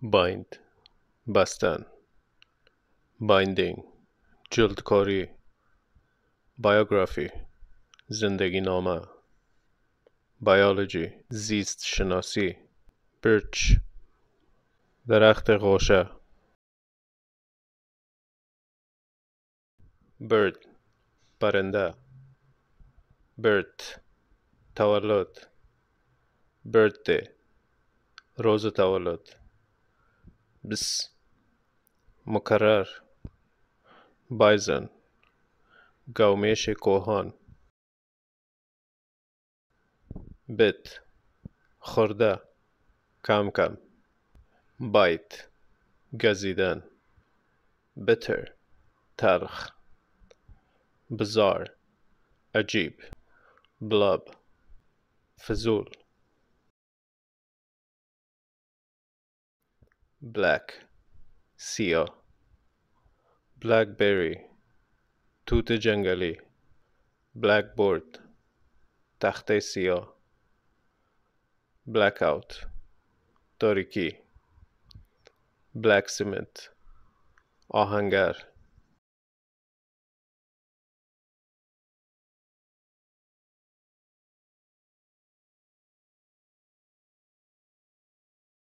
bind بستن binding جلدکاری biography زندگی نامه biology زیست شناسی birch درخت غوشه bird پرنده birth تولد birthday روز تولد بس مکرر بایزن گومیش کوهان بت خورده کم کم بایت گزیدن bitter تلخ bizarre عجیب blab فضول black سیاه blackberry توت جنگلی blackboard تخته سیاه blackout تاریکی blacksmith آهنگر